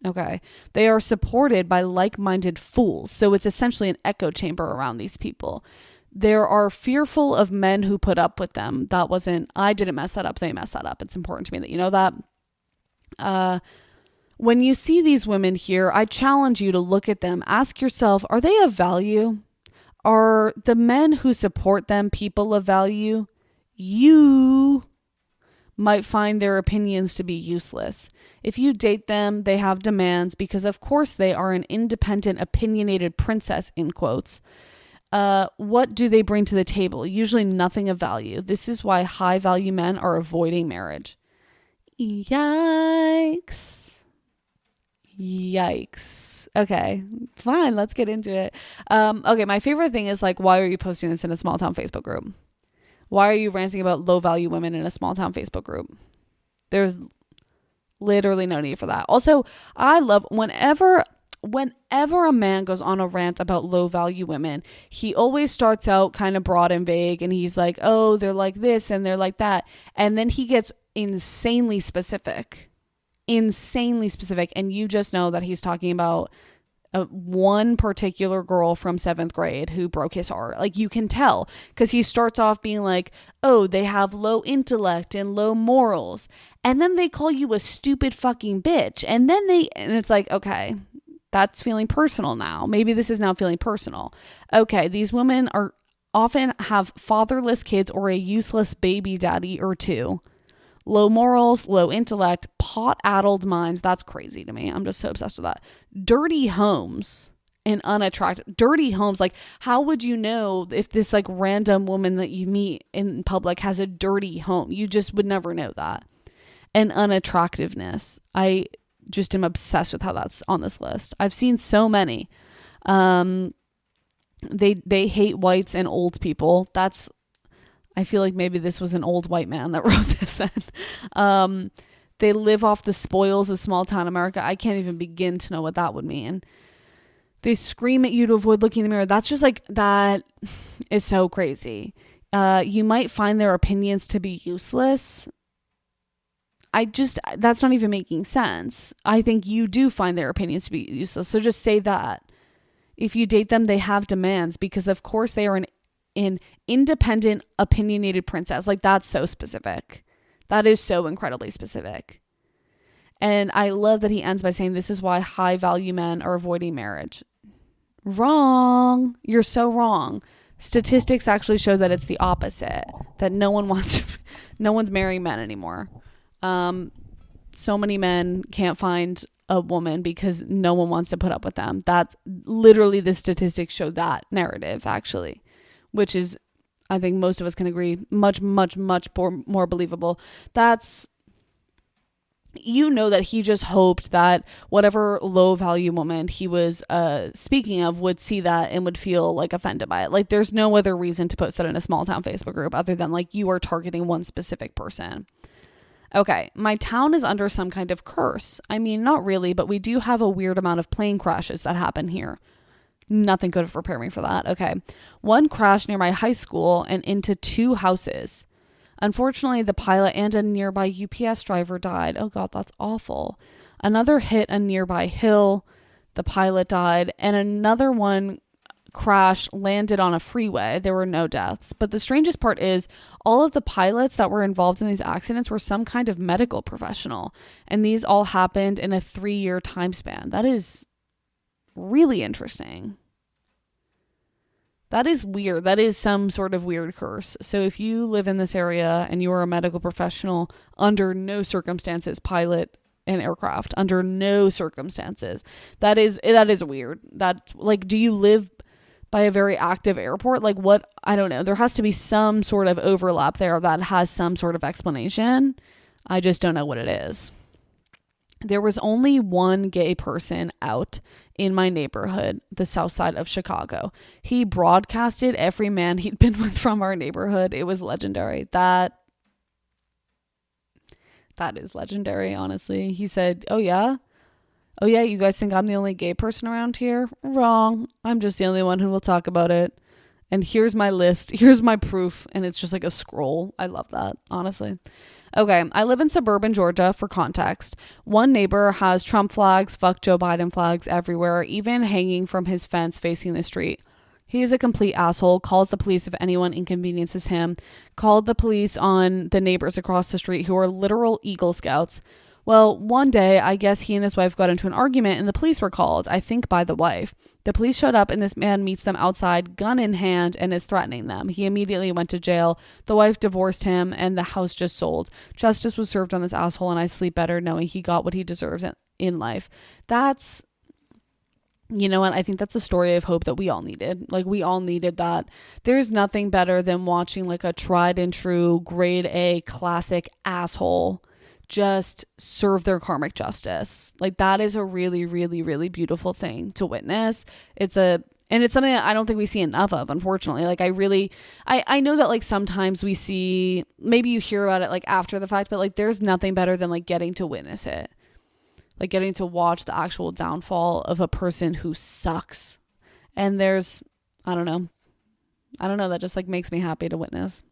Okay. They are supported by like-minded fools. So it's essentially an echo chamber around these people. They are fearful of men who put up with them. I didn't mess that up. They messed that up. It's important to me that you know that. When you see these women here, I challenge you to look at them. Ask yourself, are they of value? Are the men who support them people of value? You might find their opinions to be useless. If you date them, they have demands because of course they are an independent, opinionated princess, in quotes. What do they bring to the table? Usually nothing of value. This is why high value men are avoiding marriage. Yikes. Okay, fine. Let's get into it. Okay, my favorite thing is like, why are you posting this in a small town Facebook group? Why are you ranting about low value women in a small town Facebook group? There's literally no need for that. Also, I love whenever a man goes on a rant about low value women, he always starts out kind of broad and vague and he's like, oh, they're like this and they're like that. And then he gets insanely specific. And you just know that he's talking about one particular girl from 7th grade who broke his heart. Like, you can tell because he starts off being like, oh, they have low intellect and low morals. And then they call you a stupid fucking bitch. And it's like, okay, that's feeling personal now. Maybe this is now feeling personal. Okay, these women often have fatherless kids or a useless baby daddy or two. Low morals, low intellect, pot-addled minds. That's crazy to me. I'm just so obsessed with that. Dirty homes and unattractive. Dirty homes. Like, how would you know if this like random woman that you meet in public has a dirty home? You just would never know that. And unattractiveness. I just am obsessed with how that's on this list. I've seen so many. They hate whites and old people. I feel like maybe this was an old white man that wrote this then. They live off the spoils of small town America. I can't even begin to know what that would mean. They scream at you to avoid looking in the mirror. That's just like, that is so crazy. You might find their opinions to be useless. That's not even making sense. I think you do find their opinions to be useless. So just say that. If you date them, they have demands because of course they are an independent, opinionated princess. Like, that's so specific. That is so incredibly specific. And I love that he ends by saying this is why high value men are avoiding marriage. Wrong. You're so wrong. Statistics actually show that it's the opposite, that no one's marrying men anymore. So many men can't find a woman because no one wants to put up with them. That's literally, the statistics show that narrative actually, which is I think most of us can agree, much, much, much more believable. That's, you know, that he just hoped that whatever low value woman he was speaking of would see that and would feel like offended by it. Like there's no other reason to post that in a small town Facebook group other than like you are targeting one specific person. Okay, my town is under some kind of curse. I mean, not really, but we do have a weird amount of plane crashes that happen here. Nothing could have prepared me for that. Okay, one crashed near my high school and into 2 houses. Unfortunately, the pilot and a nearby UPS driver died. Oh God, that's awful. Another hit a nearby hill. The pilot died. And another one crash landed on a freeway. There were no deaths. But the strangest part is all of the pilots that were involved in these accidents were some kind of medical professional. And these all happened in a 3-year time span. That is really interesting. That is weird. That is some sort of weird curse. So if you live in this area and you are a medical professional, under no circumstances pilot an aircraft. Under no circumstances. That is weird. That, like, do you live by a very active airport? Like what? I don't know. There has to be some sort of overlap there that has some sort of explanation. I just don't know what it is. There was only one gay person out in my neighborhood, the south side of Chicago. He broadcasted every man he'd been with from our neighborhood. It was legendary. That is legendary, honestly. He said, oh yeah, you guys think I'm the only gay person around here? Wrong. I'm just the only one who will talk about it. And here's my list. Here's my proof. And it's just like a scroll. I love that, honestly. Okay, I live in suburban Georgia for context. One neighbor has Trump flags, fuck Joe Biden flags everywhere, even hanging from his fence facing the street. He is a complete asshole, calls the police if anyone inconveniences him, called the police on the neighbors across the street who are literal Eagle Scouts. Well, one day, I guess he and his wife got into an argument and the police were called, I think by the wife. The police showed up and this man meets them outside, gun in hand, and is threatening them. He immediately went to jail. The wife divorced him and the house just sold. Justice was served on this asshole and I sleep better knowing he got what he deserves in life. That's, you know what? I think that's a story of hope that we all needed. Like we all needed that. There's nothing better than watching like a tried and true grade A classic asshole just serve their karmic justice. Like that is a really, really, really beautiful thing to witness. And it's something that I don't think we see enough of, unfortunately. Like I know that like sometimes we see, maybe you hear about it like after the fact, but like there's nothing better than like getting to witness it. Like getting to watch the actual downfall of a person who sucks. And there's, I don't know, that just like makes me happy to witness.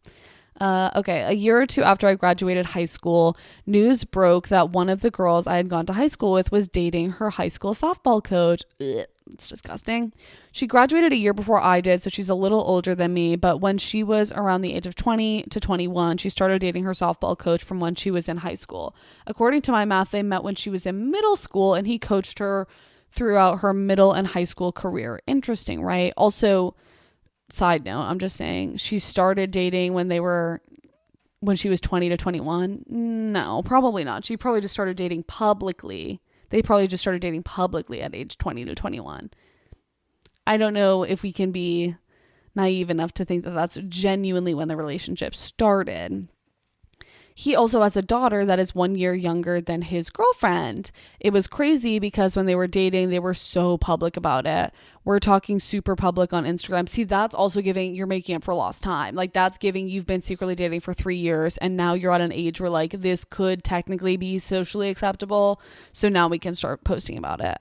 Okay, a year or 2 after I graduated high school, news broke that one of the girls I had gone to high school with was dating her high school softball coach. Ugh, it's disgusting. She graduated a year before I did, so she's a little older than me, but when she was around the age of 20 to 21, she started dating her softball coach from when she was in high school. According to my math, they met when she was in middle school, and he coached her throughout her middle and high school career. Interesting, right? Also, side note, I'm just saying, she started dating when she was 20 to 21. No, probably not. She probably just started dating publicly. They probably just started dating publicly at age 20 to 21. I don't know if we can be naive enough to think that that's genuinely when the relationship started. He also has a daughter that is 1 year younger than his girlfriend. It was crazy because when they were dating, they were so public about it. We're talking super public on Instagram. See, that's also giving, you're making up for lost time. Like that's giving, you've been secretly dating for 3 years and now you're at an age where like this could technically be socially acceptable. So now we can start posting about it.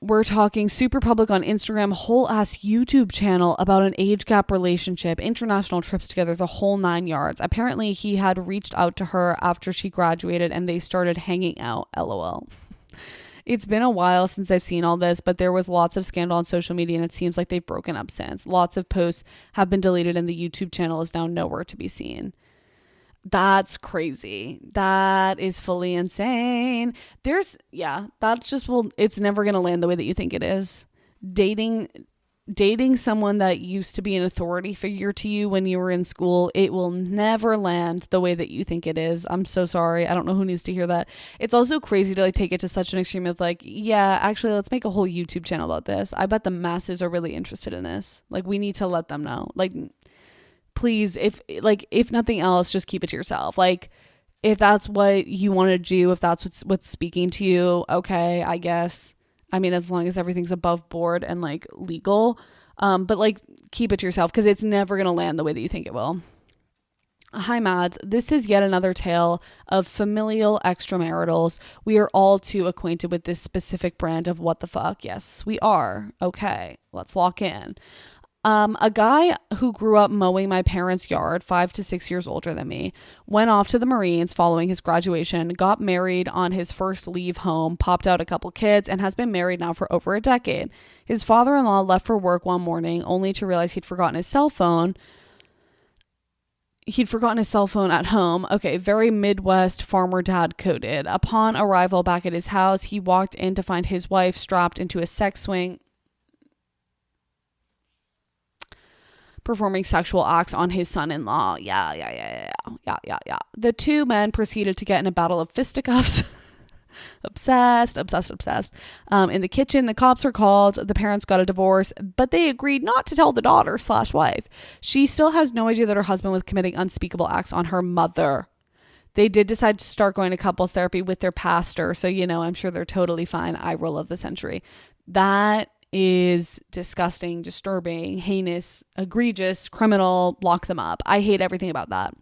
We're talking super public on Instagram, whole ass YouTube channel about an age gap relationship, international trips together, the whole 9 yards. Apparently he had reached out to her after she graduated and they started hanging out. LOL. It's been a while since I've seen all this, but there was lots of scandal on social media and it seems like they've broken up since. Lots of posts have been deleted and the YouTube channel is now nowhere to be seen. That's crazy. That is fully insane. That's just, well, it's never going to land the way that you think it is. Dating dating someone that used to be an authority figure to you when you were in school, it will never land the way that you think it is. I'm so sorry. I don't know who needs to hear that. It's also crazy to like take it to such an extreme of like, yeah, actually, let's make a whole YouTube channel about this. I bet the masses are really interested in this. Like, we need to let them know. Like, please, if nothing else, just keep it to yourself. Like, if that's what you want to do, if that's what's speaking to you, okay, I guess. I mean, as long as everything's above board and like legal, but like keep it to yourself because it's never going to land the way that you think it will. Hi, Mads. This is yet another tale of familial extramaritals. We are all too acquainted with this specific brand of what the fuck. Yes, we are. Okay, let's lock in. A guy who grew up mowing my parents' yard, 5 to 6 years older than me, went off to the Marines following his graduation, got married on his first leave home, popped out a couple kids, and has been married now for over a decade. His father-in-law left for work one morning only to realize he'd forgotten his cell phone. At home. Okay, very Midwest farmer dad coded. Upon arrival back at his house, he walked in to find his wife strapped into a sex swing, performing sexual acts on his son-in-law. Yeah. The two men proceeded to get in a battle of fisticuffs. Obsessed. In the kitchen, the cops were called. The parents got a divorce, but they agreed not to tell the daughter/wife. She still has no idea that her husband was committing unspeakable acts on her mother. They did decide to start going to couples therapy with their pastor, so, I'm sure they're totally fine. Eye roll of the century. That is disgusting, disturbing, heinous, egregious, criminal. Lock them up. I hate everything about that.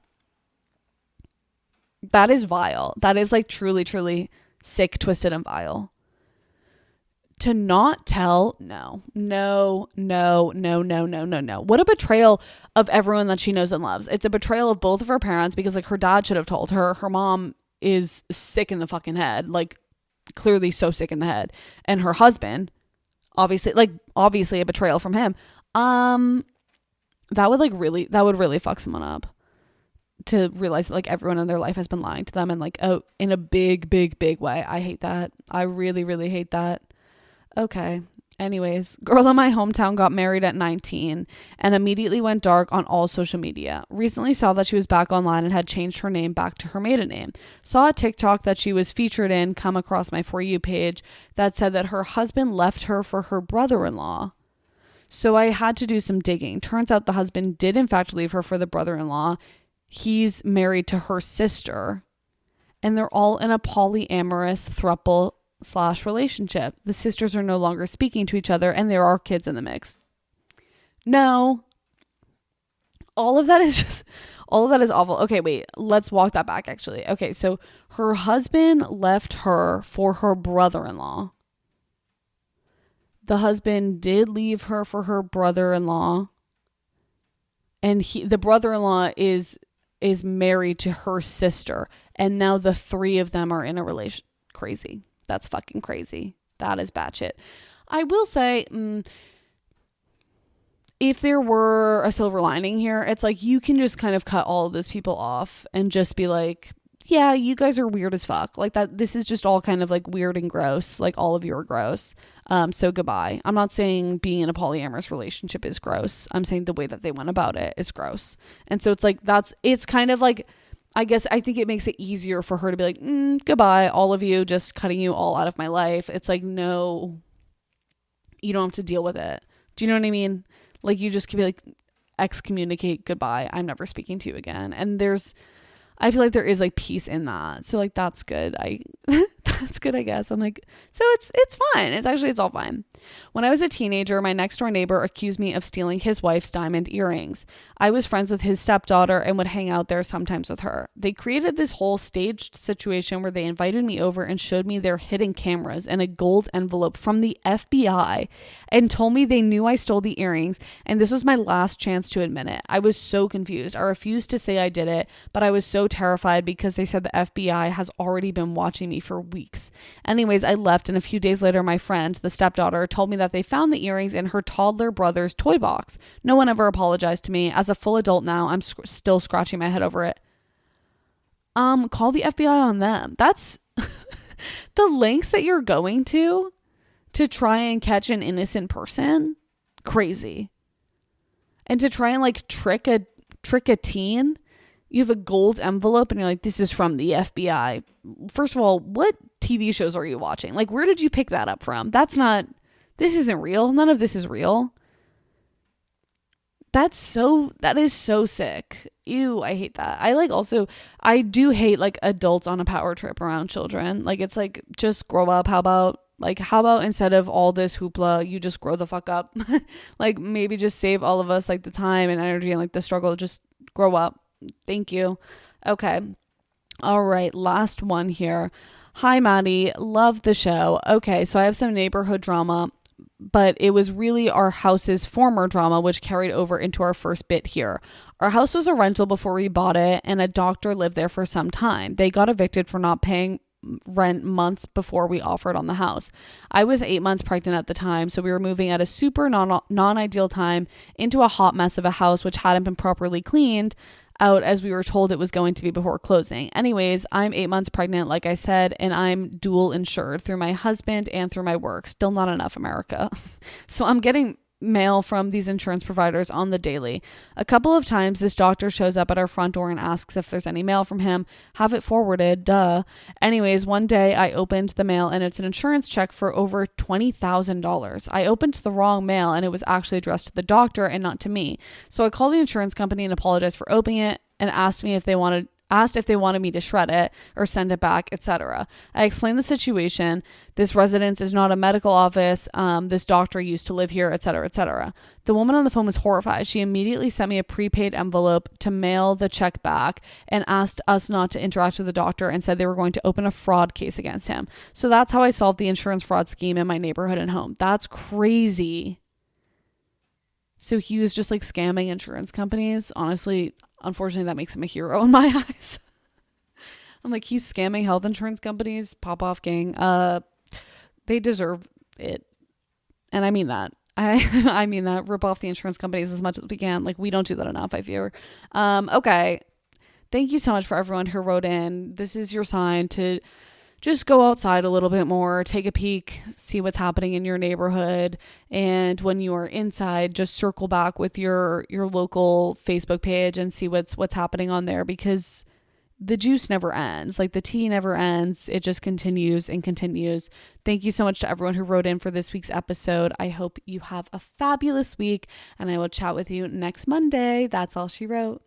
That is vile. That is like truly, truly sick, twisted, and vile. To not tell, no. What a betrayal of everyone that she knows and loves. It's a betrayal of both of her parents because like her dad should have told her. Her mom is sick in the fucking head, like clearly so sick in the head. And her husband, obviously a betrayal from him. That would really fuck someone up to realize that like everyone in their life has been lying to them and like, oh, in a big way. I hate that. I really, really hate that. Okay. Anyways, girl in my hometown got married at 19 and immediately went dark on all social media. Recently saw that she was back online and had changed her name back to her maiden name. Saw a TikTok that she was featured in come across my For You page that said that her husband left her for her brother-in-law. So I had to do some digging. Turns out the husband did in fact leave her for the brother-in-law. He's married to her sister and they're all in a polyamorous throuple / relationship. The sisters are no longer speaking to each other and there are kids in the mix. No. All of that is awful. Okay, wait, let's walk that back actually. Okay, so her husband left her for her brother-in-law. The husband did leave her for her brother-in-law. And the brother-in-law is married to her sister. And now the three of them are in a relation. Crazy. That's fucking crazy. That is batshit. I will say, if there were a silver lining here, it's like you can just kind of cut all of those people off and just be like, yeah, you guys are weird as fuck. Like that, this is just all kind of like weird and gross. Like all of you are gross. So goodbye. I'm not saying being in a polyamorous relationship is gross. I'm saying the way that they went about it is gross. And so it's like, it's kind of like, I think it makes it easier for her to be like, goodbye, all of you, just cutting you all out of my life. It's like, no, you don't have to deal with it. Do you know what I mean? Like you just can be like, excommunicate, goodbye. I'm never speaking to you again. And I feel like there is like peace in that. So like, that's good. That's good, I guess. I'm like, so it's fine. It's all fine. When I was a teenager, my next door neighbor accused me of stealing his wife's diamond earrings. I was friends with his stepdaughter and would hang out there sometimes with her. They created this whole staged situation where they invited me over and showed me their hidden cameras and a gold envelope from the FBI and told me they knew I stole the earrings and this was my last chance to admit it. I was so confused. I refused to say I did it, but I was so terrified because they said the FBI has already been watching me for weeks. Anyways, I left and a few days later, my friend, the stepdaughter, told me that they found the earrings in her toddler brother's toy box. No one ever apologized to me. As a full adult now, I'm still scratching my head over it. Call the FBI on them. That's the lengths that you're going to try and catch an innocent person. crazy. And to try and like trick a teen, you have a gold envelope and you're like, this is from the FBI. First of all, what TV shows are you watching? Like, where did you pick that up from? This isn't real. None of this is real. That is so sick. Ew, I hate that. I do hate like adults on a power trip around children. Like, it's like, just grow up. How about instead of all this hoopla, you just grow the fuck up? Like, maybe just save all of us like the time and energy and like the struggle. Just grow up. Thank you. Okay. All right. Last one here. Hi, Maddie. Love the show. Okay. So I have some neighborhood drama, but it was really our house's former drama, which carried over into our first bit here. Our house was a rental before we bought it, and a doctor lived there for some time. They got evicted for not paying rent months before we offered on the house. I was 8 months pregnant at the time, so we were moving at a super non-ideal time into a hot mess of a house which hadn't been properly cleaned out as we were told it was going to be before closing. Anyways, I'm 8 months pregnant, like I said, and I'm dual insured through my husband and through my work. Still not enough, America. So I'm getting mail from these insurance providers on the daily. A couple of times this doctor shows up at our front door and asks if there's any mail from him. Have it forwarded, duh. Anyways, one day I opened the mail and it's an insurance check for over $20,000. I opened the wrong mail and it was actually addressed to the doctor and not to me. So I called the insurance company and apologized for opening it and asked if they wanted me to shred it or send it back, etc. I explained the situation. This residence is not a medical office. This doctor used to live here, etc., etc. The woman on the phone was horrified. She immediately sent me a prepaid envelope to mail the check back and asked us not to interact with the doctor and said they were going to open a fraud case against him. So that's how I solved the insurance fraud scheme in my neighborhood and home. That's crazy. So he was just like scamming insurance companies. Honestly, unfortunately, that makes him a hero in my eyes. I'm like, he's scamming health insurance companies. Pop off, gang. They deserve it. And I mean that. I mean that. Rip off the insurance companies as much as we can. Like, we don't do that enough, I fear. Okay. Thank you so much for everyone who wrote in. This is your sign to just go outside a little bit more, take a peek, see what's happening in your neighborhood. And when you are inside, just circle back with your local Facebook page and see what's happening on there, because the juice never ends. Like, the tea never ends. It just continues and continues. Thank you so much to everyone who wrote in for this week's episode. I hope you have a fabulous week and I will chat with you next Monday. That's all she wrote.